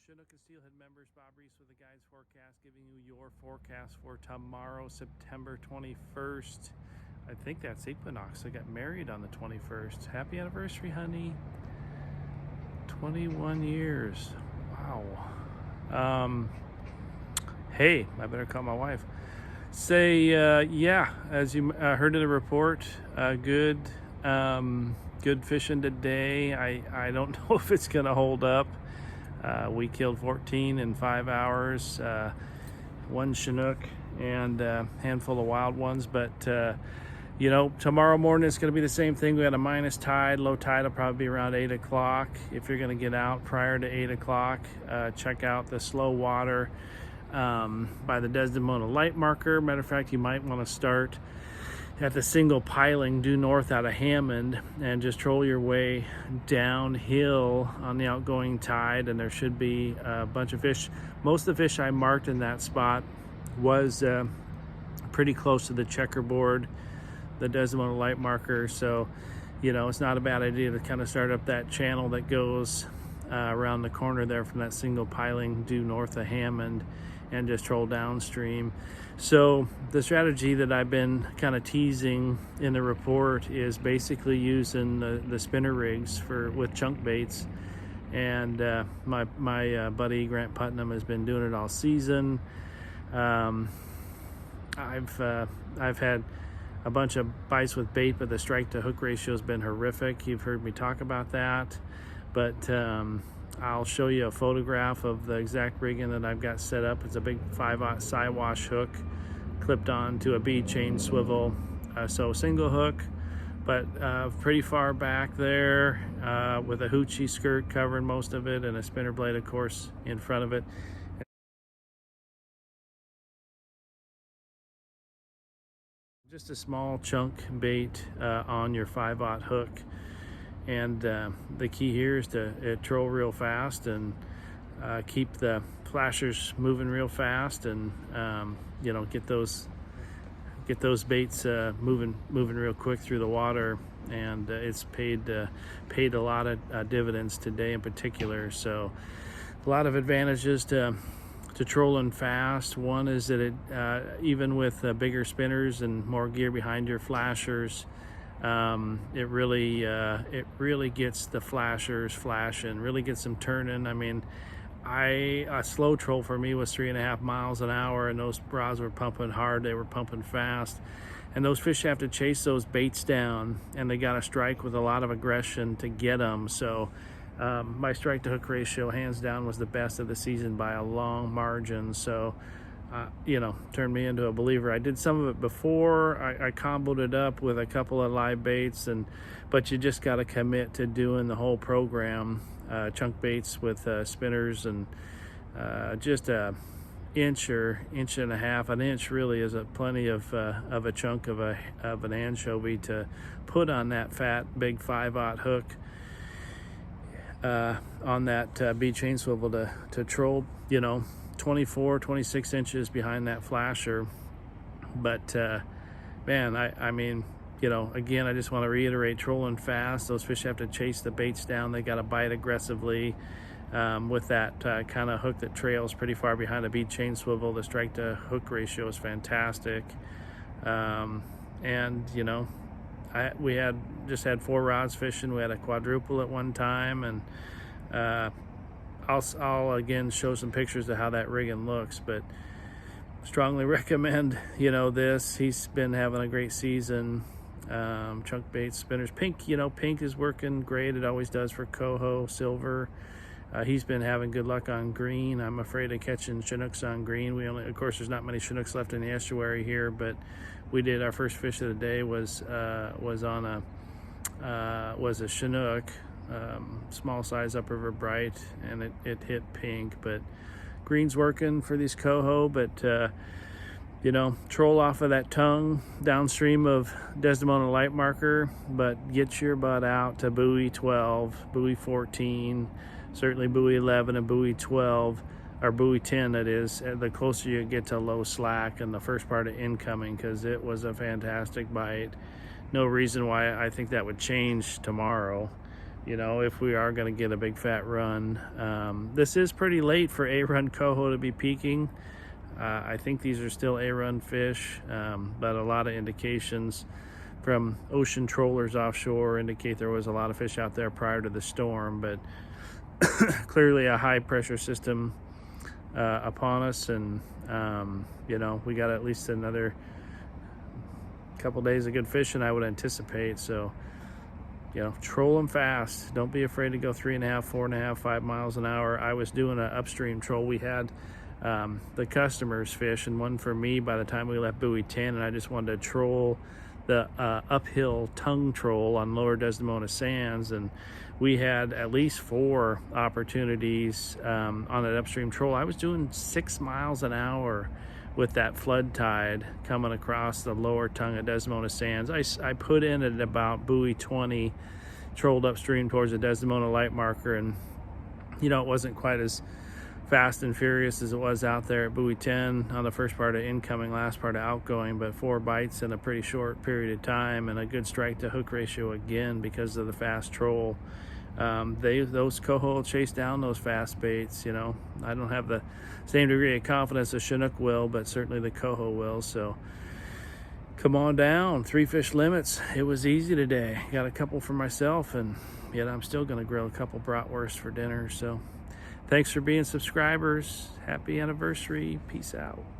Chinook and Steelhead members, Bob Reese with the Guys Forecast, giving you your forecast for tomorrow, September 21st. I think that's equinox. I got married on the 21st. Happy anniversary, honey. 21 years. Wow. Hey, I better call my wife. Say, yeah, as you heard in the report, good fishing today. I don't know if it's going to hold up. We killed 14 in 5 hours, one Chinook and a handful of wild ones. But, tomorrow morning it's going to be the same thing. We got a minus tide. Low tide will probably be around 8 o'clock. If you're going to get out prior to 8 o'clock, check out the slow water by the Desdemona light marker. Matter of fact, you might want to start at the single piling due north out of Hammond and just troll your way downhill on the outgoing tide, and there should be a bunch of fish. Most of the fish I marked in that spot was pretty close to the checkerboard, the Desdemona light marker, so it's not a bad idea to kind of start up that channel that goes around the corner there from that single piling due north of Hammond and just troll downstream. So the strategy that I've been kind of teasing in the report is basically using the spinner rigs with chunk baits, and my buddy Grant Putnam has been doing it all season. I've had a bunch of bites with bait, but the strike to hook ratio has been horrific. You've heard me talk about that, but I'll show you a photograph of the exact rigging that I've got set up. It's a big 5/0 Siwash hook clipped on to a bead chain swivel. So single hook, but pretty far back there with a hoochie skirt covering most of it and a spinner blade, of course, in front of it. Just a small chunk bait on your 5/0 hook. And the key here is to troll real fast and keep the flashers moving real fast, and get those baits moving real quick through the water. And it's paid a lot of dividends today in particular. So a lot of advantages to trolling fast. One is that it even with bigger spinners and more gear behind your flashers, it really gets the flashers flashing, really gets them turning. I mean, a slow troll for me was 3.5 miles an hour, and those rods were pumping hard. They were pumping fast, and those fish have to chase those baits down, and they got to strike with a lot of aggression to get them. So my strike to hook ratio hands down was the best of the season by a long margin. So turned me into a believer. I did some of it before. I comboed it up with a couple of live baits, but you just got to commit to doing the whole program. Chunk baits with spinners, and just a inch and a half. An inch really is plenty of a chunk of an anchovy to put on that fat big 5/0 hook on that bead chain swivel to troll 24, 26 inches behind that flasher. But man, I mean, again, I just want to reiterate, trolling fast. Those fish have to chase the baits down. They got to bite aggressively with that kind of hook that trails pretty far behind a bead chain swivel. The strike to hook ratio is fantastic. And we had 4 rods fishing. We had a quadruple at one time, and I'll again show some pictures of how that rigging looks, but strongly recommend this. He's been having a great season. Chunk baits, spinners, pink is working great. It always does for coho, silver. He's been having good luck on green. I'm afraid of catching Chinooks on green. Of course, there's not many Chinooks left in the estuary here, but we did our first fish of the day was a Chinook, small size upriver bright, and it hit pink. But green's working for these coho, but troll off of that tongue downstream of Desdemona light marker, but get your butt out to buoy 12, buoy 14, certainly buoy 11 and buoy 12, or buoy 10 that is, the closer you get to low slack and the first part of incoming, because it was a fantastic bite. No reason why I think that would change tomorrow. you know, if we are going to get a big fat run. This is pretty late for A-run coho to be peaking. I think these are still A-run fish, but a lot of indications from ocean trollers offshore indicate there was a lot of fish out there prior to the storm, but clearly a high pressure system upon us, and you know, we got at least another couple days of good fishing, I would anticipate. So, you know, troll them fast. Don't be afraid to go 3.5, 4.5, 5 miles an hour. I was doing an upstream troll. We had the customers fish and one for me by the time we left buoy 10, and I just wanted to troll the uphill tongue troll on lower Desdemona sands, and we had at least 4 opportunities on that upstream troll. I was doing 6 miles an hour with that flood tide coming across the lower tongue of Desdemona sands. I put in at about buoy 20, trolled upstream towards the Desdemona light marker, and you know, it wasn't quite as fast and furious as it was out there at buoy 10 on the first part of incoming, last part of outgoing, but 4 bites in a pretty short period of time, and a good strike to hook ratio again because of the fast troll. Those coho chase down those fast baits. You know, I don't have the same degree of confidence a Chinook will, but certainly the coho will. So come on down, 3 fish limits. It was easy today. Got a couple for myself, and yet I'm still gonna grill a couple bratwursts for dinner. So thanks for being subscribers. Happy anniversary. Peace out.